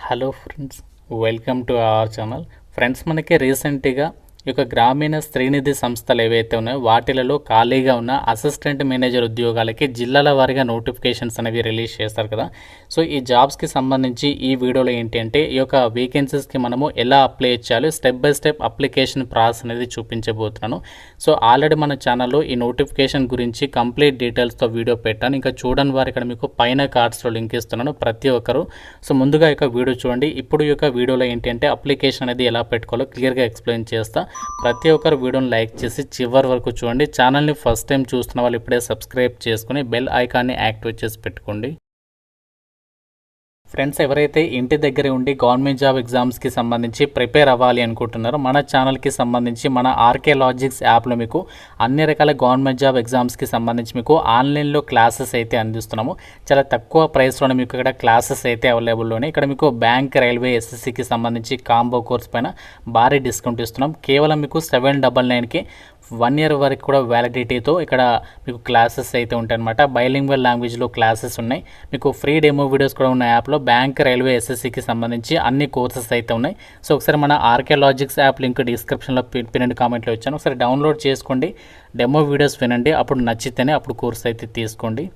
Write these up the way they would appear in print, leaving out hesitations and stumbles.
Hello friends, welcome to our channel. Friends, మనకి రీసెంట్గా ఈ యొక్క గ్రామీణ శ్రీనిధి సంస్థలు ఏవైతే ఉన్నాయో వాటిలలో ఖాళీగా ఉన్న అసిస్టెంట్ మేనేజర్ ఉద్యోగాలకి జిల్లాల వారీగా నోటిఫికేషన్స్ అనేవి రిలీజ్ చేస్తారు కదా. సో ఈ జాబ్స్కి సంబంధించి ఈ వీడియోలో ఏంటి అంటే ఈ యొక్క వేకెన్సీస్కి మనము ఎలా అప్లై చేయాలి, step by step application process అనేది చూపించబోతున్నాను. సో ఆల్రెడీ మన ఛానల్లో ఈ నోటిఫికేషన్ గురించి కంప్లీట్ డీటెయిల్స్తో వీడియో పెట్టాను. ఇంకా చూడని వారు ఇక్కడ మీకు పైన కార్డ్స్లో లింక్ ఇస్తున్నాను ప్రతి ఒక్కరు. సో ముందుగా ఈ యొక్క వీడియో చూడండి. ఇప్పుడు ఈ యొక్క వీడియోలో ఏంటి అంటే అప్లికేషన్ అనేది ఎలా పెట్టుకోవాలో క్లియర్గా ఎక్స్ప్లెయిన్ చేస్తా. ప్రతి ఒక్కరు వీడియోని లైక్ చేసి చివరి వరకు చూడండి. ఛానల్ని ఫస్ట్ టైం చూస్తున్న వాళ్ళు ఇప్పుడే సబ్స్క్రైబ్ చేసుకుని బెల్ ఐకాన్ని యాక్టివేట్ చేసి పెట్టుకోండి. ఫ్రెండ్స్, ఎవరైతే ఇంటి దగ్గర ఉండి గవర్నమెంట్ జాబ్ ఎగ్జామ్స్కి సంబంధించి ప్రిపేర్ అవ్వాలి అనుకుంటున్నారో మన ఛానల్కి సంబంధించి మన ఆర్కే లాజిక్స్ యాప్లో మీకు అన్ని రకాల గవర్నమెంట్ జాబ్ ఎగ్జామ్స్కి సంబంధించి మీకు ఆన్లైన్లో క్లాసెస్ అయితే అందిస్తున్నాము. చాలా తక్కువ ప్రైస్లోనే మీకు ఇక్కడ క్లాసెస్ అయితే అవైలబుల్లోనే. ఇక్కడ మీకు బ్యాంక్, రైల్వే, ఎస్ఎస్సికి సంబంధించి కాంబో కోర్స్ పైన భారీ డిస్కౌంట్ ఇస్తున్నాం. కేవలం మీకు 799కి 1 year వరకు కూడా వ్యాలిడిటీతో ఇక్కడ మీకు క్లాసెస్ అయితే ఉంటాయన్నమాట. బైలింగ్వల్ లాంగ్వేజ్లో క్లాసెస్ ఉన్నాయి. మీకు ఫ్రీ డెమో వీడియోస్ కూడా ఉన్న యాప్లో బ్యాంక్, రైల్వే, ఎస్ఎస్సికి సంబంధించి అన్ని కోర్సెస్ అయితే ఉన్నాయి. సో ఒకసారి మన ఆర్కే లాజిక్స్ యాప్ లింక్ డిస్క్రిప్షన్లో పిన్ కామెంట్లో ఇచ్చాను. ఒకసారి డౌన్లోడ్ చేసుకోండి, డెమో వీడియోస్ వినండి. అప్పుడు నచ్చితేనే అప్పుడు కోర్స్ అయితే తీసుకోండి.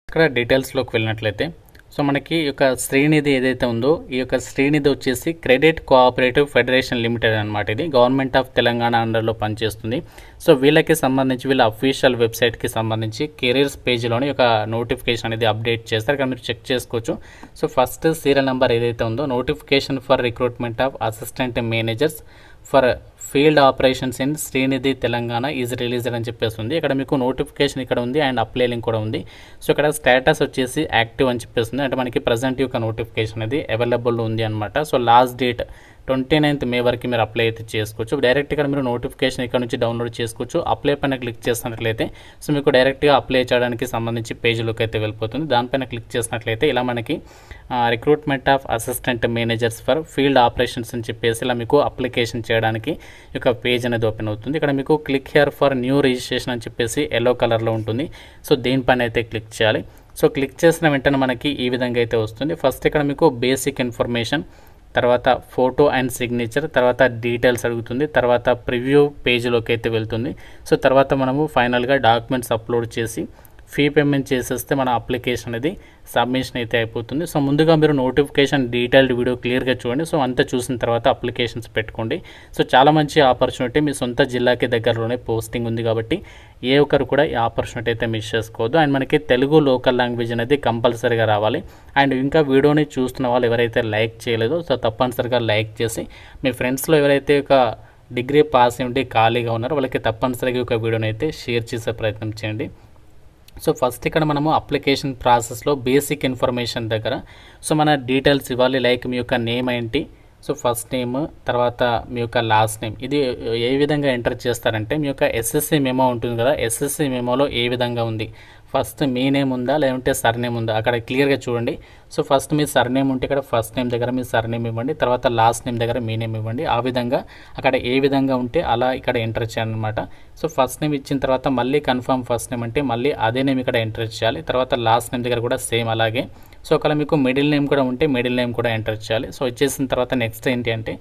ఇక్కడ డీటెయిల్స్లోకి వెళ్ళినట్లయితే సో మనకి ఈ యొక్క శ్రీనిధి ఏదైతే ఉందో ఈ యొక్క శ్రీనిధి వచ్చేసి క్రెడిట్ కోఆపరేటివ్ ఫెడరేషన్ లిమిటెడ్ అనమాట. ఇది గవర్నమెంట్ ఆఫ్ తెలంగాణ అండర్లో పనిచేస్తుంది. సో వీళ్ళకి సంబంధించి వీళ్ళ అఫీషియల్ వెబ్సైట్కి సంబంధించి కెరీర్స్ పేజ్లోని ఒక నోటిఫికేషన్ అనేది అప్డేట్ చేస్తారు. ఇక్కడ మీరు చెక్ చేసుకోవచ్చు. సో ఫస్ట్ సీరియల్ నెంబర్ ఏదైతే ఉందో notification for recruitment of assistant managers for field operations in Srinidhi Telangana is released అని చెప్పేస్తుంది. ఇక్కడ మీకు నోటిఫికేషన్ ఇక్కడ ఉంది అండ్ అప్లై లింక్ కూడా ఉంది. సో ఇక్కడ స్టేటస్ వచ్చేసి యాక్టివ్ అని చెప్పేస్తుంది. అంటే మనకి ప్రజెంట్ యొక్క నోటిఫికేషన్ అనేది అవైలబుల్ ఉంది అనమాట. So last date 29th May వరకు మీరు అప్లై అయితే చేసుకోవచ్చు. డైరెక్ట్ ఇక్కడ మీరు నోటిఫికేషన్ ఇక్కడ నుంచి డౌన్లోడ్ చేసుకోవచ్చు. అప్లై పైన క్లిక్ చేసినట్లయితే సో మీకు డైరెక్ట్గా అప్లై చేయడానికి సంబంధించి పేజ్లోకి అయితే వెళ్ళిపోతుంది. దానిపైన క్లిక్ చేసినట్లయితే ఇలా మనకి recruitment of assistant managers for field operations అని చెప్పేసి ఇలా మీకు అప్లికేషన్ చేయడానికి ఒక పేజ్ అనేది ఓపెన్ అవుతుంది. ఇక్కడ మీకు click here for new registration అని చెప్పేసి ఎల్లో కలర్లో ఉంటుంది. సో దీనిపైన అయితే క్లిక్ చేయాలి. సో క్లిక్ చేసిన వెంటనే మనకి ఈ విధంగా అయితే వస్తుంది. ఫస్ట్ ఇక్కడ మీకు బేసిక్ ఇన్ఫర్మేషన్, తర్వాత ఫోటో అండ్ సిగ్నేచర్, తర్వాత డీటెయిల్స్ అడుగుతుంది, తర్వాత ప్రివ్యూ పేజ్లోకి అయితే వెళ్తుంది. సో తర్వాత మనము ఫైనల్గా డాక్యుమెంట్స్ అప్లోడ్ చేసి ఫీ పేమెంట్ చేసేస్తే మన అప్లికేషన్ అనేది సబ్మిషన్ అయితే అయిపోతుంది. సో ముందుగా మీరు నోటిఫికేషన్ డీటెయిల్డ్ వీడియో క్లియర్గా చూడండి. సో అంతా చూసిన తర్వాత అప్లికేషన్స్ పెట్టుకోండి. సో చాలా మంచి ఆపర్చునిటీ, మీ సొంత జిల్లాకి దగ్గరలోనే పోస్టింగ్ ఉంది కాబట్టి ఏ ఒక్కరు కూడా ఈ ఆపర్చునిటీ అయితే మిస్ చేసుకోవద్దు. అండ్ మనకి తెలుగు లోకల్ లాంగ్వేజ్ అనేది కంపల్సరీగా రావాలి. అండ్ ఇంకా వీడియోని చూస్తున్న వాళ్ళు ఎవరైతే లైక్ చేయలేదో సో తప్పనిసరిగా లైక్ చేసి మీ ఫ్రెండ్స్లో ఎవరైతే ఒక డిగ్రీ పాస్ ఉండి ఖాళీగా ఉన్నారో వాళ్ళకి తప్పనిసరిగా ఒక వీడియోని అయితే షేర్ చేసే ప్రయత్నం చేయండి. సో ఫస్ట్ ఇక్కడ మనము అప్లికేషన్ ప్రాసెస్లో బేసిక్ ఇన్ఫర్మేషన్ దగ్గర సో మన డీటెయిల్స్ ఇవ్వాలి. లైక్ మీ యొక్క నేమ్ ఏంటి, సో ఫస్ట్ నేమ్, తర్వాత మీ యొక్క లాస్ట్ నేమ్. ఇది ఏ విధంగా ఎంటర్ చేస్తారంటే మీ యొక్క ఎస్ఎస్సి మెమో ఉంటుంది కదా, ఎస్ఎస్సి మెమోలో ఏ విధంగా ఉంది, ఫస్ట్ మీ నేమ్ ఉందా లేదంటే సర్నేమ్ ఉందా అక్కడ క్లియర్గా చూడండి. సో ఫస్ట్ మీ సర్నేమ్ ఉంటే ఇక్కడ ఫస్ట్ నేమ్ దగ్గర మీ సర్నేమ్ ఇవ్వండి, తర్వాత లాస్ట్ నేమ్ దగ్గర మీ నేమ్ ఇవ్వండి. ఆ విధంగా అక్కడ ఏ విధంగా ఉంటే అలా ఇక్కడ ఎంటర్ చేయాలి అనమాట. సో ఫస్ట్ నేమ్ ఇచ్చిన తర్వాత మళ్ళీ కన్ఫర్మ్ ఫస్ట్ నేమ్ అంటే మళ్ళీ అదే నేమ్ ఇక్కడ ఎంటర్ చేయాలి. తర్వాత లాస్ట్ నేమ్ దగ్గర కూడా సేమ్ అలాగే. సో ఒకవేళ మీకు మిడిల్ నేమ్ కూడా ఉంటే మిడిల్ నేమ్ కూడా ఎంటర్ చేయాలి. సో ఇచ్చేసిన తర్వాత నెక్స్ట్ ఏంటి అంటే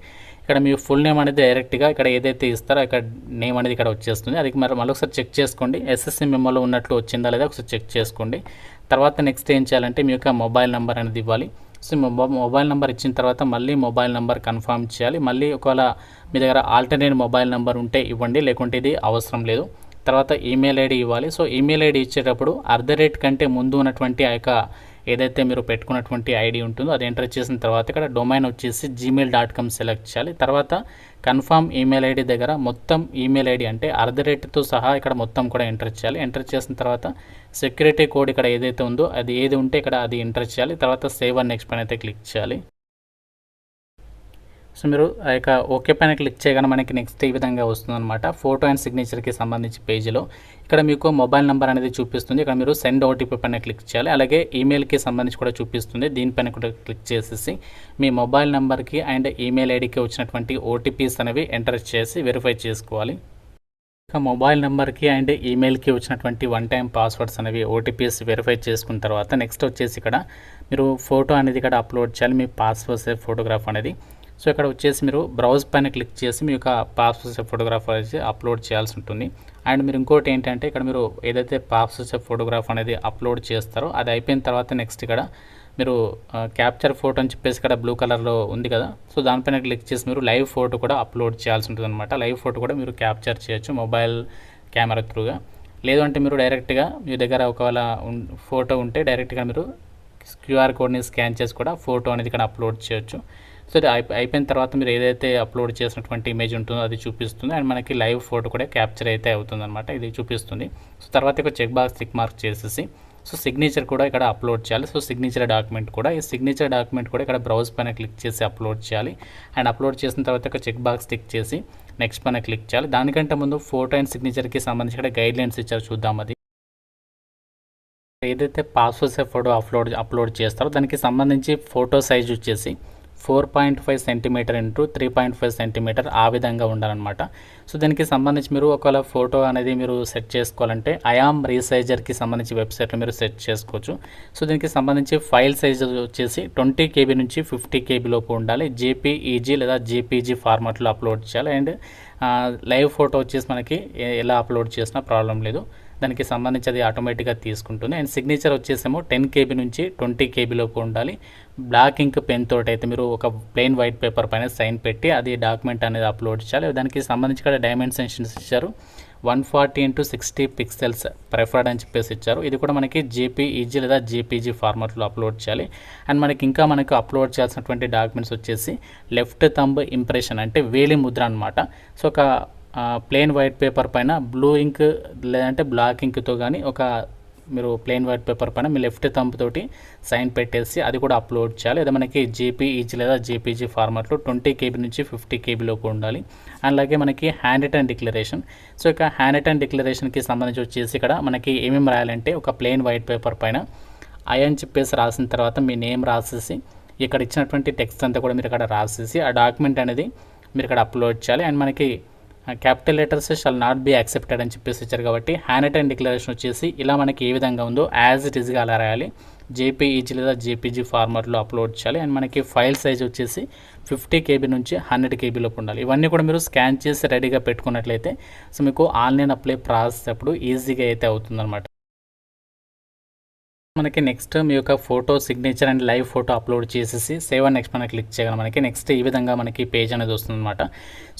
ఇక్కడ మీ ఫుల్ నేమ్ అనేది డైరెక్ట్గా ఇక్కడ ఏదైతే ఇస్తారో ఇక్కడ నేమ్ అనేది ఇక్కడ వచ్చేస్తుంది. అది మళ్ళీ ఒకసారి చెక్ చేసుకోండి, ఎస్ఎస్సి మెమోలో ఉన్నట్లు వచ్చిందా లేదా ఒకసారి చెక్ చేసుకోండి. తర్వాత నెక్స్ట్ ఏం చేయాలంటే మీ యొక్క మొబైల్ నెంబర్ అనేది ఇవ్వాలి. సో మొబైల్ నెంబర్ ఇచ్చిన తర్వాత మళ్ళీ మొబైల్ నెంబర్ కన్ఫర్మ్ చేయాలి. మళ్ళీ ఒకవేళ మీ దగ్గర ఆల్టర్నేట్ మొబైల్ నెంబర్ ఉంటే ఇవ్వండి, లేకుంటే ఇది అవసరం లేదు. తర్వాత ఈమెయిల్ ఐడి ఇవ్వాలి. సో ఈమెయిల్ ఐడి ఇచ్చేటప్పుడు @ కంటే ముందు ఉన్నటువంటి ఆ యొక్క ఏదైతే మీరు పెట్టుకున్నటువంటి ఐడి ఉంటుందో అది ఎంటర్ చేసిన తర్వాత ఇక్కడ డొమైన్ వచ్చేసి gmail.com సెలెక్ట్ చేయాలి. తర్వాత కన్ఫర్మ్ ఈమెయిల్ ఐడి దగ్గర మొత్తం ఈమెయిల్ ఐడి అంటే తో సహా ఇక్కడ మొత్తం కూడా ఎంటర్ చేయాలి. ఎంటర్ చేసిన తర్వాత సెక్యూరిటీ కోడ్ ఇక్కడ ఏదైతే ఉందో అది ఏది ఉంటే ఇక్కడ అది ఎంటర్ చేయాలి. తర్వాత సేవ్ అండ్ నెక్స్ట్ పైన అయితే క్లిక్ చేయాలి. సో మీరు ఆ యొక్క ఓకే పైన క్లిక్ చేయగానే మనకి నెక్స్ట్ ఈ విధంగా వస్తుందన్నమాట. ఫోటో అండ్ సిగ్నేచర్కి సంబంధించి పేజీలో ఇక్కడ మీకు మొబైల్ నెంబర్ అనేది చూపిస్తుంది. ఇక్కడ మీరు సెండ్ ఓటీపీ పైన క్లిక్ చేయాలి. అలాగే ఈమెయిల్కి సంబంధించి కూడా చూపిస్తుంది. దీనిపైన కూడా క్లిక్ చేసేసి మీ మొబైల్ నెంబర్కి అండ్ ఈమెయిల్ ఐడికి వచ్చినటువంటి ఓటీపీస్ అనేవి ఎంటర్ చేసి వెరిఫై చేసుకోవాలి. మొబైల్ నెంబర్కి అండ్ ఈమెయిల్కి వచ్చినటువంటి వన్ టైం పాస్వర్డ్స్ అనేవి ఓటీపీస్ వెరిఫై చేసుకున్న తర్వాత నెక్స్ట్ వచ్చేసి ఇక్కడ మీరు ఫోటో అనేది ఇక్కడ అప్లోడ్ చేయాలి, మీ పాస్పోర్ట్ సైజ్ ఫోటోగ్రాఫ్ అనేది. సో ఇక్కడ వచ్చేసి మీరు బ్రౌజ్ పైన క్లిక్ చేసి మీ యొక్క పాస్పోర్ట్ సైజ్ ఫోటోగ్రాఫ్ అనేది అప్లోడ్ చేయాల్సి ఉంటుంది. అండ్ మీరు ఇంకోటి ఏంటంటే ఇక్కడ మీరు ఏదైతే పాస్పోర్ట్ సైజ్ ఫోటోగ్రాఫ్ అనేది అప్లోడ్ చేస్తారో అది అయిపోయిన తర్వాత నెక్స్ట్ ఇక్కడ మీరు క్యాప్చర్ ఫోటో అని చెప్పేసి ఇక్కడ బ్లూ కలర్లో ఉంది కదా, సో దానిపైన క్లిక్ చేసి మీరు లైవ్ ఫోటో కూడా అప్లోడ్ చేయాల్సి ఉంటుంది అనమాట. లైవ్ ఫోటో కూడా మీరు క్యాప్చర్ చేయొచ్చు మొబైల్ కెమెరా త్రూగా. లేదు అంటే మీరు డైరెక్ట్గా మీ దగ్గర ఒకవేళ ఫోటో ఉంటే డైరెక్ట్గా మీరు క్యూఆర్ కోడ్ని స్కాన్ చేసి కూడా ఫోటో అనేది ఇక్కడ అప్లోడ్ చేయొచ్చు. సో ఇది అయిపోయిన తర్వాత మీరు ఏదైతే అప్లోడ్ చేసినటువంటి ఇమేజ్ ఉంటుందో అది చూపిస్తుంది అండ్ మనకి లైవ్ ఫోటో కూడా క్యాప్చర్ అయితే అవుతుంది అనమాట, ఇది చూపిస్తుంది. సో తర్వాత ఇక్కడ చెక్ బాక్స్ టిక్ మార్క్ చేసేసి సో సిగ్నేచర్ కూడా ఇక్కడ అప్లోడ్ చేయాలి. సో సిగ్నేచర్ డాక్యుమెంట్ కూడా ఈ సిగ్నేచర్ డాక్యుమెంట్ కూడా ఇక్కడ బ్రౌజ్ పైన క్లిక్ చేసి అప్లోడ్ చేయాలి. అండ్ అప్లోడ్ చేసిన తర్వాత ఇక్కడ చెక్ బాక్స్ టిక్ చేసి నెక్స్ట్ పైన క్లిక్ చేయాలి. దానికంటే ముందు ఫోటో అండ్ సిగ్నేచర్కి సంబంధించి ఇక్కడ గైడ్ లైన్స్ ఇచ్చారు, చూద్దాం. అది ఏదైతే పాస్పోర్ట్ సైజ్ ఫోటో అప్లోడ్ చేస్తారో దానికి సంబంధించి ఫోటో సైజ్ వచ్చేసి 4.5 సెంటీమీటర్ ఇంటూ 3.5 సెంటీమీటర్ ఆ విధంగా ఉండాలన్నమాట. సో దీనికి సంబంధించి మీరు ఒకవేళ ఫోటో అనేది మీరు సెట్ చేసుకోవాలంటే ఐఆమ్ రీసైజర్కి సంబంధించి వెబ్సైట్లో మీరు సెట్ చేసుకోవచ్చు. సో దీనికి సంబంధించి ఫైల్ సైజ్ వచ్చేసి 20 KB నుంచి 50 KB లోపు ఉండాలి. జేపీఈజీ లేదా జేపీజీ ఫార్మాట్లో అప్లోడ్ చేయాలి. అండ్ లైవ్ ఫోటో వచ్చేసి మనకి ఎలా అప్లోడ్ చేసినా ప్రాబ్లం లేదు, దానికి సంబంధించి అది ఆటోమేటిక్గా తీసుకుంటుంది. అండ్ సిగ్నేచర్ వచ్చేసేమో 10 KB నుంచి 20 KB లోపు ఉండాలి. బ్లాక్ ఇంక్ పెన్ తోటి అయితే మీరు ఒక ప్లెయిన్ వైట్ పేపర్ పైన సైన్ పెట్టి అది డాక్యుమెంట్ అనేది అప్లోడ్ చేయాలి. దానికి సంబంధించి ఇక్కడ డైమెన్షన్స్ ఇచ్చారు, 140x60 పిక్సెల్స్ ప్రిఫర్డ్ అని చెప్పేసి ఇచ్చారు. ఇది కూడా మనకి జేపీఈజీ లేదా జేపీజీ ఫార్మాట్లో అప్లోడ్ చేయాలి. అండ్ మనకు అప్లోడ్ చేయాల్సినటువంటి డాక్యుమెంట్స్ వచ్చేసి లెఫ్ట్ థంబ్ ఇంప్రెషన్ అంటే వేలి ముద్ర అనమాట. సో ఒక ప్లెయిన్ వైట్ పేపర్ పైన బ్లూ ఇంక్ లేదంటే బ్లాక్ ఇంక్తో కానీ ఒక మీరు ప్లెయిన్ వైట్ పేపర్ పైన మీ లెఫ్ట్ థంబ్ తోటి సైన్ పెట్టేసి అది కూడా అప్లోడ్ చేయాలి. అది మనకి జేపీఈజీ లేదా జేపీజీ ఫార్మాట్లో 20 KB నుంచి 50 KB లోపు ఉండాలి. అలాగే మనకి హ్యాండ్ రిటన్ డిక్లరేషన్. సో ఇక హ్యాండ్ రిటన్ డిక్లరేషన్కి సంబంధించి వచ్చేసి ఇక్కడ మనకి ఏమేమి రాయాలంటే ఒక ప్లెయిన్ వైట్ పేపర్ పైన ఐ అని చెప్పేసి రాసిన తర్వాత మీ నేమ్ రాసేసి ఇక్కడ ఇచ్చినటువంటి టెక్స్ట్ అంతా కూడా మీరు ఇక్కడ రాసేసి ఆ డాక్యుమెంట్ అనేది మీరు ఇక్కడ అప్లోడ్ చేయాలి. అండ్ మనకి capital letters shall not be accepted అని చెప్పేసి ఇచ్చారు కాబట్టి హ్యాండ్ రిటన్ డిక్లరేషన్ వచ్చేసి ఇలా మనకి ఏ విధంగా ఉందో యాజ్ ఇట్ ఈస్గా అలా రాయాలి. జేపీఈజీ లేదా జేపీజీ ఫార్మాట్లో అప్లోడ్ చేయాలి. అండ్ మనకి ఫైల్ సైజ్ వచ్చేసి 50 KB నుంచి 100 KB లోపు ఉండాలి. ఇవన్నీ కూడా మీరు స్కాన్ చేసి రెడీగా పెట్టుకున్నట్లయితే సో మీకు ఆన్లైన్ అప్లై ప్రాసెస్ అప్పుడు ఈజీగా అయితే అవుతుందన్నమాట. మనకి నెక్స్ట్ మీ యొక్క photo signature and live photo upload చేసేసి సేవ్ అండ్ నెక్స్ట్ మనకి క్లిక్ చేయగలం. మనకి నెక్స్ట్ ఈ విధంగా మనకి పేజ్ అనేది వస్తుంది అనమాట.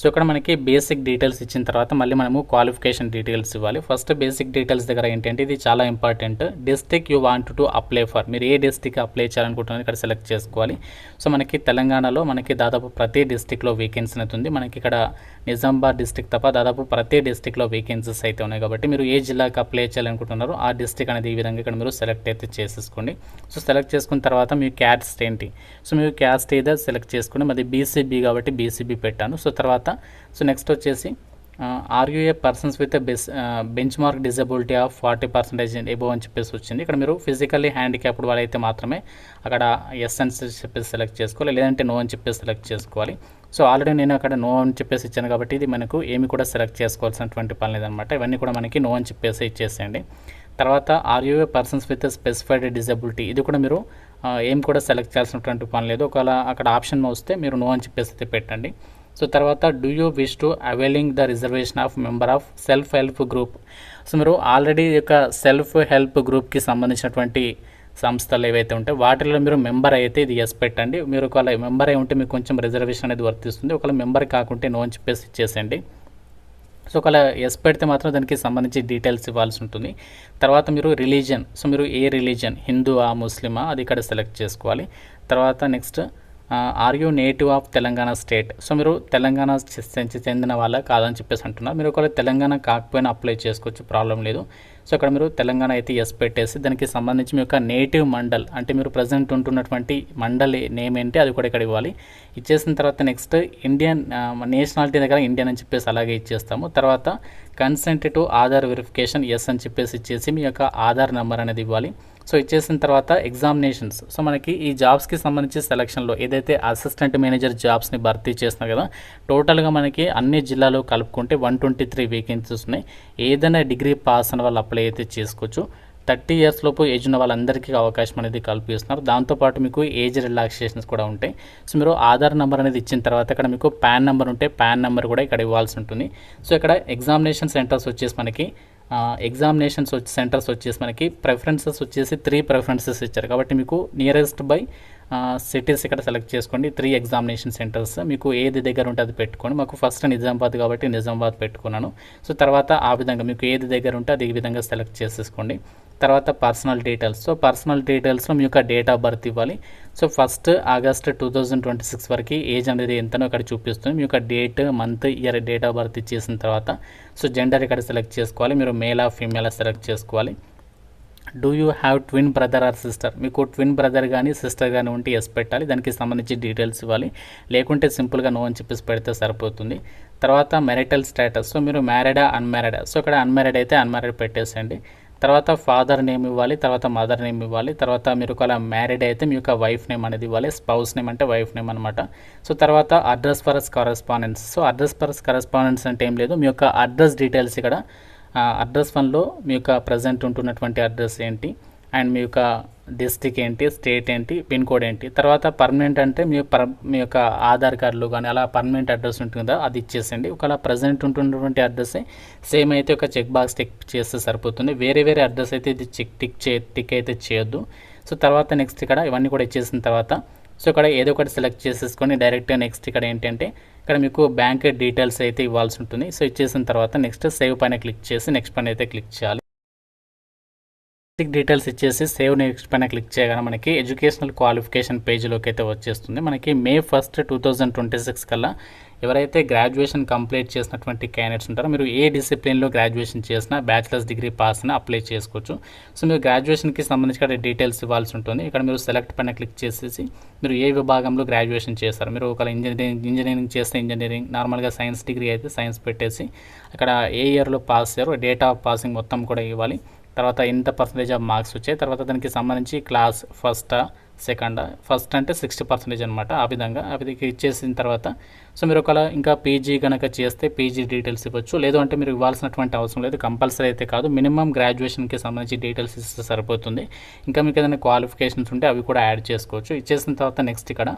సో ఇక్కడ మనకి బేసిక్ డీటెయిల్స్ ఇచ్చిన తర్వాత మళ్ళీ మనము క్వాలిఫికేషన్ డీటెయిల్స్ ఇవ్వాలి. ఫస్ట్ బేసిక్ డీటెయిల్స్ దగ్గర ఏంటంటే ఇది చాలా important, district you want to apply for, మీరు ఏ డిస్ట్రిక్ట్ అప్లై చేయాలనుకుంటున్నారు ఇక్కడ సెలెక్ట్ చేసుకోవాలి. సో మనకి తెలంగాణలో మనకి దాదాపు ప్రతి డిస్ట్రిక్ట్లో వేకెన్సీ అనేది ఉంది. మనకి ఇక్కడ నిజామాబాద్ డిస్ట్రిక్ట్ తప్ప దాదాపు ప్రతి డిస్ట్రిక్ట్లో వేకెన్సీస్ అయితే ఉన్నాయి కాబట్టి మీరు ఏ జిల్లాకి అప్లై చేయాలనుకుంటున్నారో ఆ డిస్ట్రిక్ట్ అనేది ఈ విధంగా ఇక్కడ మీరు సెలెక్ట్ అయితే చేసేసుకోండి. సో సెలెక్ట్ చేసుకున్న తర్వాత మీ క్యాస్ట్ ఏంటి, సో మీరు క్యాస్ట్ ఏదో సెలెక్ట్ చేసుకుని మాది బీసీబీ కాబట్టి బీసీబీ పెట్టాను. సో తర్వాత సో నెక్స్ట్ వచ్చేసి ఆర్యూఏ persons with bench mark disability of 40% above అని చెప్పేసి వచ్చింది. ఇక్కడ మీరు ఫిజికల్లీ హ్యాండిక్యాప్డ్ వాళ్ళైతే మాత్రమే అక్కడ ఎస్ అని చెప్పేసి సెలెక్ట్ చేసుకోవాలి, లేదంటే నో అని చెప్పేసి సెలెక్ట్ చేసుకోవాలి. సో ఆల్రెడీ నేను అక్కడ నో అని చెప్పేసి ఇచ్చాను కాబట్టి ఇది మనకు ఏమి కూడా సెలెక్ట్ చేసుకోవాల్సినటువంటి పని లేదనమాట. ఇవన్నీ కూడా మనకి నో అని చెప్పేసి ఇచ్చేసేయండి. తర్వాత ఆర్యూఏ పర్సన్స్ విత్ స్పెసిఫైడ్ డిజబిలిటీ, ఇది కూడా మీరు ఏం కూడా సెలెక్ట్ చేయాల్సినటువంటి పని లేదు. ఒకవేళ అక్కడ ఆప్షన్ వస్తే మీరు నో అని చెప్పేసి అయితే పెట్టండి. సో తర్వాత do you wish to availing the reservation of member of self help group, so మీరు ఆల్రెడీ యొక్క సెల్ఫ్ హెల్ప్ గ్రూప్కి సంబంధించినటువంటి సంస్థలు ఏవైతే ఉంటాయో వాటిలో మీరు మెంబర్ అయితే ఇది ఎస్ పెట్టండి. మీరు ఒకవేళ మెంబర్ అయి ఉంటే మీకు కొంచెం రిజర్వేషన్ అనేది వర్తిస్తుంది. ఒకవేళ మెంబర్ కాకుంటే నో అని చెప్పేసి ఇచ్చేసేయండి. సో ఒకవేళ ఎస్ పెడితే మాత్రం దానికి సంబంధించి డీటెయిల్స్ ఇవ్వాల్సి ఉంటుంది. తర్వాత మీరు రిలీజియన్, సో మీరు ఏ రిలీజియన్, హిందూవా ముస్లిమా అది ఇక్కడ సెలెక్ట్ చేసుకోవాలి. తర్వాత next are you native of Telangana state, so మీరు తెలంగాణ చెందిన వాళ్ళ కాదని చెప్పేసి అంటున్నారు. మీరు ఒకవేళ తెలంగాణ కాకపోయినా అప్లై చేసుకోవచ్చు, ప్రాబ్లం లేదు. సో ఇక్కడ మీరు తెలంగాణ అయితే ఎస్ పెట్టేసి దానికి సంబంధించి మీ యొక్క నేటివ్ మండల్ అంటే మీరు ప్రజెంట్ ఉంటున్నటువంటి మండల్ నేమ్ ఏంటి అది కూడా ఇక్కడ ఇవ్వాలి. ఇచ్చేసిన తర్వాత నెక్స్ట్ ఇండియన్ నేషనాలిటీ దగ్గర ఇండియన్ అని చెప్పేసి అలాగే ఇచ్చేస్తాము. తర్వాత consent to Aadhaar verification yes అని చెప్పేసి ఇచ్చేసి మీ యొక్క ఆధార్ నెంబర్ అనేది ఇవ్వాలి. సో ఇచ్చేసిన తర్వాత ఎగ్జామినేషన్స్. సో మనకి ఈ జాబ్స్కి సంబంధించి సెలక్షన్లో ఏదైతే అసిస్టెంట్ మేనేజర్ జాబ్స్ని భర్తీ చేస్తున్నా కదా, టోటల్గా మనకి అన్ని జిల్లాలో కలుపుకుంటే 123 వేకెన్సీస్ ఉన్నాయి. ఏదైనా డిగ్రీ పాస్ అయిన వాళ్ళు అప్లై అయితే చేసుకోవచ్చు. 30 ఇయర్స్ లోపు ఏజ్ ఉన్న వాళ్ళందరికీ అవకాశం అనేది కల్పిస్తున్నారు. దాంతోపాటు మీకు ఏజ్ రిలాక్సేషన్స్ కూడా ఉంటాయి. సో మీరు ఆధార్ నెంబర్ అనేది ఇచ్చిన తర్వాత ఇక్కడ మీకు పాన్ నెంబర్ ఉంటే పాన్ నెంబర్ కూడా ఇక్కడ ఇవ్వాల్సి ఉంటుంది. సో ఇక్కడ ఎగ్జామినేషన్ సెంటర్స్ వచ్చేసి మనకి సెంటర్స్ వచ్చేసి మనకి ప్రిఫరెన్సెస్ వచ్చేసి 3 ప్రిఫరెన్సెస్ ఇచ్చారు. కాబట్టి మీకు నియరెస్ట్ బై సిటీస్ ఇక్కడ సెలెక్ట్ చేసుకోండి. 3 ఎగ్జామినేషన్ సెంటర్స్ మీకు ఏది దగ్గర ఉంటే అది పెట్టుకోండి. మాకు ఫస్ట్ నిజామాబాద్ కాబట్టి నిజామాబాద్ పెట్టుకున్నాను. సో తర్వాత ఆ విధంగా మీకు ఏది దగ్గర ఉంటే అది ఈ విధంగా సెలెక్ట్ చేసేసుకోండి. తర్వాత పర్సనల్ డీటెయిల్స్. సో పర్సనల్ డీటెయిల్స్లో మీ యొక్క డేట్ ఆఫ్ బర్త్ ఇవ్వాలి. సో 1 ఆగస్ట్ 2026 వరకు ఏజ్ అనేది ఎంతనో ఇక్కడ చూపిస్తుంది. మీ యొక్క date, month, year, date of birth ఇచ్చేసిన తర్వాత సో జెండర్ ఇక్కడ సెలెక్ట్ చేసుకోవాలి. మీరు మేలా ఫీమేలా సెలెక్ట్ చేసుకోవాలి. Do you have twin brother are sister? మీకు ట్విన్ బ్రదర్ కానీ సిస్టర్ కానీ ఉంటే ఎస్ పెట్టాలి. దానికి సంబంధించి డీటెయిల్స్ ఇవ్వాలి. లేకుంటే సింపుల్గా నో అని చెప్పేసి పెడితే సరిపోతుంది. తర్వాత మెరిటల్ స్టేటస్. సో మీరు మ్యారీడా అన్మ్యారీడా? సో ఇక్కడ అన్మ్యారీడ్ అయితే అన్మ్యారీడ్ పెట్టేసేయండి. తర్వాత ఫాదర్ నేమ్ ఇవ్వాలి. తర్వాత మదర్ నేమ్ ఇవ్వాలి. తర్వాత మీరు ఒకవేళ మ్యారీడ్ అయితే మీ యొక్క వైఫ్ నేమ్ అనేది ఇవ్వాలి. స్పౌస్ నేమ్ అంటే వైఫ్ నేమ్ అనమాట. సో తర్వాత address for correspondence. So address for correspondence అంటే ఏం లేదు, మీ యొక్క అడ్రస్ డీటెయిల్స్ ఇక్కడ అడ్రస్ వన్లో మీ యొక్క ప్రజెంట్ ఉంటున్నటువంటి అడ్రస్ ఏంటి, అండ్ మీ యొక్క డిస్ట్రిక్ట్ ఏంటి, స్టేట్ ఏంటి, పిన్ కోడ్ ఏంటి. తర్వాత పర్మనెంట్ అంటే మీ యొక్క ఆధార్ కార్డులో కానీ అలా పర్మనెంట్ అడ్రస్ ఉంటుంది కదా, అది ఇచ్చేసండి. ఒకవేళ ప్రజెంట్ ఉంటున్నటువంటి అడ్రస్ సేమ్ అయితే ఒక చెక్ బాక్స్ టిక్ చేస్తే సరిపోతుంది. వేరే అడ్రస్ అయితే ఇది టిక్ అయితే చేయొద్దు. సో తర్వాత నెక్స్ట్ ఇక్కడ ఇవన్నీ కూడా ఇచ్చేసిన తర్వాత సో ఇక్కడ ఏదో ఒకటి సెలెక్ట్ చేసేసుకొని డైరెక్ట్గా నెక్స్ట్ ఇక్కడ ఏంటంటే ఇక్కడ మీకు బ్యాంక్ డీటెయిల్స్ అయితే ఇవ్వాల్సి ఉంటుంది. సో ఇచ్చేసిన తర్వాత నెక్స్ట్ సేవ్ పైన క్లిక్ చేసి నెక్స్ట్ పైన అయితే క్లిక్ చేయాలి. డీటెయిల్స్ ఇచ్చేసి సేవ్ నెక్స్ట్ పైన క్లిక్ చేయగానే మనకి ఎడ్యుకేషనల్ క్వాలిఫికేషన్ పేజ్లోకి అయితే వచ్చేస్తుంది. మనకి May 1, 2026 కల్లా ఎవరైతే గ్రాడ్యుయేషన్ కంప్లీట్ చేసినటువంటి క్యాండిడేట్స్ ఉంటారో మీరు ఏ డిసిప్లిన్లో గ్రాడ్యుయేషన్ చేసినా బ్యాచిలర్స్ డిగ్రీ పాస్ అయినా అప్లై చేసుకోవచ్చు. సో మీరు గ్రాడ్యుయేషన్కి సంబంధించి ఇక్కడ డీటెయిల్స్ ఇవ్వాల్సి ఉంటుంది. ఇక్కడ మీరు సెలెక్ట్ పైన క్లిక్ చేసేసి మీరు ఏ విభాగంలో గ్రాడ్యుయేషన్ చేస్తారు. మీరు ఒక ఇంజనీరింగ్ చేస్తే ఇంజనీరింగ్, నార్మల్గా సైన్స్ డిగ్రీ అయితే సైన్స్ పెట్టేసి అక్కడ ఏ ఇయర్లో పాస్ అయ్యారో డేట్ ఆఫ్ పాసింగ్ మొత్తం కూడా ఇవ్వాలి. తర్వాత ఎంత పర్సంటేజ్ ఆఫ్ మార్క్స్ వచ్చాయి, తర్వాత దానికి సంబంధించి క్లాస్ ఫస్ట్ అంటే 60% అనమాట. ఆ విధంగా అది ఇచ్చేసిన తర్వాత సో మీరు ఒకవేళ ఇంకా పీజీ కనుక చేస్తే పీజీ డీటెయిల్స్ ఇవ్వచ్చు. లేదు అంటే మీరు ఇవ్వాల్సినటువంటి అవసరం లేదు, కంపల్సరీ అయితే కాదు. మినిమం గ్రాడ్యుయేషన్కి సంబంధించి డీటెయిల్స్ ఇస్తే సరిపోతుంది. ఇంకా మీకు ఏదైనా క్వాలిఫికేషన్స్ ఉంటే అవి కూడా యాడ్ చేసుకోవచ్చు. ఇచ్చేసిన తర్వాత నెక్స్ట్ ఇక్కడ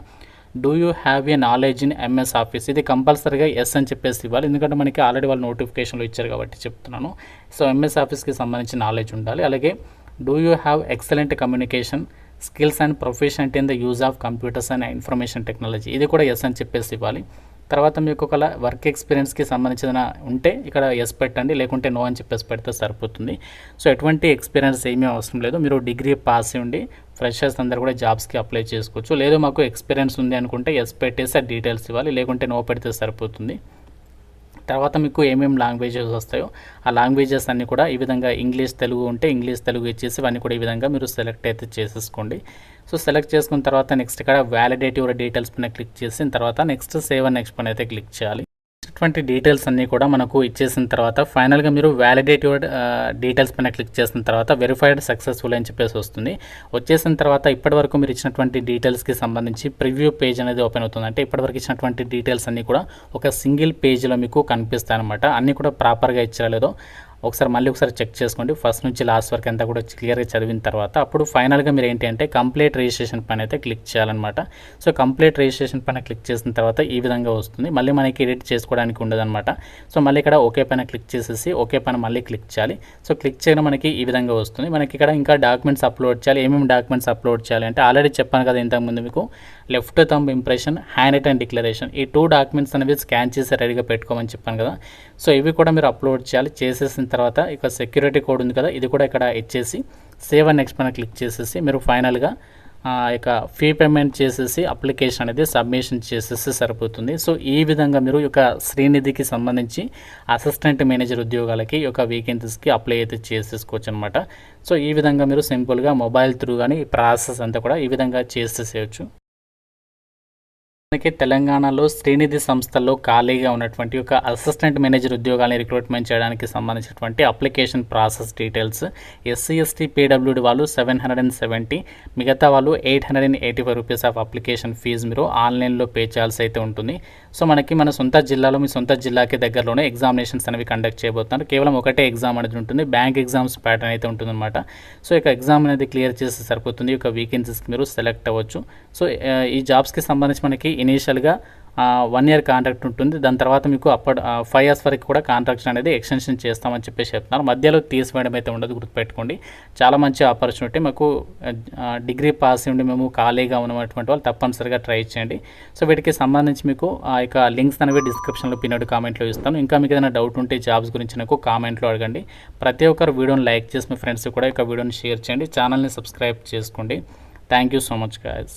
do you have a knowledge in MS office? ఇది కంపల్సరీగా ఎస్ అని చెప్పేసి ఇవ్వాలి. ఎందుకంటే మనకి ఆల్రెడీ వాళ్ళు నోటిఫికేషన్లో ఇచ్చారు కాబట్టి చెప్తున్నాను. సో ఎంఎస్ ఆఫీస్కి సంబంధించి నాలెడ్జ్ ఉండాలి. అలాగే do you have excellent communication skills and professional in the use of computers and information technology? ఇది కూడా ఎస్ అని చెప్పేసి ఇవ్వాలి. తర్వాత మీకు ఒక వర్క్ ఎక్స్పీరియన్స్కి సంబంధించిన ఉంటే ఇక్కడ ఎస్ పెట్టండి, లేకుంటే నో అని చెప్పేసి పెడితే సరిపోతుంది. సో ఎటువంటి ఎక్స్పీరియన్స్ ఏమీ అవసరం లేదు. మీరు డిగ్రీ పాస్ ఉండి ఫ్రెషర్స్ అందరూ కూడా జాబ్స్కి అప్లై చేసుకోవచ్చు. లేదు మాకు ఎక్స్పీరియన్స్ ఉంది అనుకుంటే ఎస్ పెట్టేసి ఆ డీటెయిల్స్ ఇవ్వాలి, లేకుంటే నో పెడితే సరిపోతుంది. తర్వాత మీకు ఏమేమి లాంగ్వేజెస్ వస్తాయో ఆ లాంగ్వేజెస్ అన్నీ కూడా ఈ విధంగా ఇంగ్లీష్ తెలుగు ఉంటే ఇంగ్లీష్ తెలుగు ఇచ్చేసి ఇవన్నీ కూడా ఈ విధంగా మీరు సెలెక్ట్ అయితే చేసేసుకోండి. సో సెలెక్ట్ చేసుకున్న తర్వాత నెక్స్ట్ ఇక్కడ వ్యాలిడేట్ యువర్ డీటెయిల్స్ పైన క్లిక్ చేసిన తర్వాత నెక్స్ట్ సేవ్ అండ్ నెక్స్ట్ పైన అయితే క్లిక్ చేయాలి. ఇటువంటి డీటెయిల్స్ అన్నీ కూడా మనకు ఇచ్చేసిన తర్వాత ఫైనల్గా మీరు వ్యాలిడేట్ యువర్ డీటెయిల్స్ పైన క్లిక్ చేసిన తర్వాత వెరిఫైడ్ సక్సెస్ఫుల్ అని చెప్పేసి వస్తుంది. వచ్చేసిన తర్వాత ఇప్పటివరకు మీరు ఇచ్చినటువంటి డీటెయిల్స్కి సంబంధించి ప్రివ్యూ పేజ్ అనేది ఓపెన్ అవుతుంది. అంటే ఇప్పటివరకు ఇచ్చినటువంటి డీటెయిల్స్ అన్నీ కూడా ఒక సింగిల్ పేజ్లో మీకు కనిపిస్తాయి అనమాట. అన్నీ కూడా ప్రాపర్గా ఇచ్చారో లేదో మళ్ళీ ఒకసారి చెక్ చేసుకోండి. ఫస్ట్ నుంచి లాస్ట్ వరకు అంతా కూడా క్లియర్గా చదివిన తర్వాత అప్పుడు ఫైనల్గా మీరు ఏంటి అంటే కంప్లీట్ రిజిస్ట్రేషన్ పైన అయితే క్లిక్ చేయాలన్నమాట. సో కంప్లీట్ రిజిస్ట్రేషన్ పైన క్లిక్ చేసిన తర్వాత ఈ విధంగా వస్తుంది. మళ్ళీ మనకి ఎడిట్ చేసుకోవడానికి ఉండదన్నమాట. సో మళ్ళీ ఇక్కడ ఓకే పైన క్లిక్ చేసేసి ఓకే పైన మళ్ళీ క్లిక్ చేయాలి. సో క్లిక్ చేయడం మనకి ఈ విధంగా వస్తుంది. మనకి ఇక్కడ ఇంకా డాక్యుమెంట్స్ అప్లోడ్ చేయాలి. ఏమేమి డాక్యుమెంట్స్ అప్లోడ్ చేయాలి అంటే ఆల్రెడీ చెప్పాను కదా ఇంతకుముందు మీకు, left thumb impression, hand written declaration, ఈ 2 డాక్యుమెంట్స్ అనేవి స్కాన్ చేసి రెడీగా పెట్టుకోమని చెప్పాను కదా. సో ఇవి కూడా మీరు అప్లోడ్ చేయాలి. చేసేసిన తర్వాత ఇక సెక్యూరిటీ కోడ్ ఉంది కదా, ఇది కూడా ఇక్కడ ఇచ్చేసి సేవ్ అండ్ నెక్స్ట్ పైన క్లిక్ చేసేసి మీరు ఫైనల్గా ఇక ఫీ పేమెంట్ చేసేసి అప్లికేషన్ అనేది సబ్మిషన్ చేసేసి సరిపోతుంది. సో ఈ విధంగా మీరు ఈ యొక్క శ్రీనిధికి సంబంధించి అసిస్టెంట్ మేనేజర్ ఉద్యోగాలకి ఈ యొక్క వేకెన్సీస్కి అప్లై అయితే చేసేసుకోవచ్చు అనమాట. సో ఈ విధంగా మీరు సింపుల్గా మొబైల్ త్రూ కానీ ఈ ప్రాసెస్ అంతా కూడా ఈ విధంగా చేసేసేయచ్చు. మనకి తెలంగాణలో శ్రీనిధి సంస్థల్లో ఖాళీగా ఉన్నటువంటి ఒక అసిస్టెంట్ మేనేజర్ ఉద్యోగాలను రిక్రూట్మెంట్ చేయడానికి సంబంధించినటువంటి application process details. SC ST PWD వాళ్ళు 770, మిగతా వాళ్ళు 885 రూపీస్ ఆఫ్ అప్లికేషన్ ఫీజు మీరు ఆన్లైన్లో పే చేయాల్సి అయితే ఉంటుంది. సో మనకి మన సొంత జిల్లాలో మీ సొంత జిల్లాకి దగ్గరలోనే ఎగ్జామినేషన్స్ అనేవి కండక్ట్ చేయబోతున్నారు. కేవలం ఒకటే ఎగ్జామ్ అనేది ఉంటుంది, బ్యాంక్ ఎగ్జామ్స్ ప్యాటర్న్ అయితే ఉంటుందన్నమాట. సో ఇక ఎగ్జామ్ అనేది క్లియర్ చేస్తే సరిపోతుంది, ఇక వీకెన్సీస్కి మీరు సెలెక్ట్ అవ్వచ్చు. సో ఈ జాబ్స్కి సంబంధించి మనకి ఇనీషియల్గా 1 year కాంట్రాక్ట్ ఉంటుంది. దాని తర్వాత మీకు 5 years వరకు కూడా కాంట్రాక్ట్ అనేది ఎక్స్టెన్షన్ చేస్తామని చెప్పేసి చెప్తున్నారు. మధ్యలో తీసివేయడం అయితే ఉండదు, గుర్తుపెట్టుకోండి. చాలా మంచి ఆపర్చునిటీ. మాకు డిగ్రీ పాస్ ఉండి మేము ఖాళీగా ఉన్నటువంటి వాళ్ళు తప్పనిసరిగా ట్రై చేయండి. సో వీటికి సంబంధించి మీకు ఇక లింక్స్ అనేవి డిస్క్రిప్షన్లో పిన్నోడు కామెంట్లో ఇస్తాను. ఇంకా మీకు ఏదైనా డౌట్ ఉంటే జాబ్స్ గురించి నాకు కామెంట్లో అడగండి. ప్రతి ఒక్కరు వీడియోని లైక్ చేసి మీ ఫ్రెండ్స్ కూడా ఇక వీడియోని షేర్ చేయండి. ఛానల్ని సబ్స్క్రైబ్ చేసుకోండి. Thank you so much guys.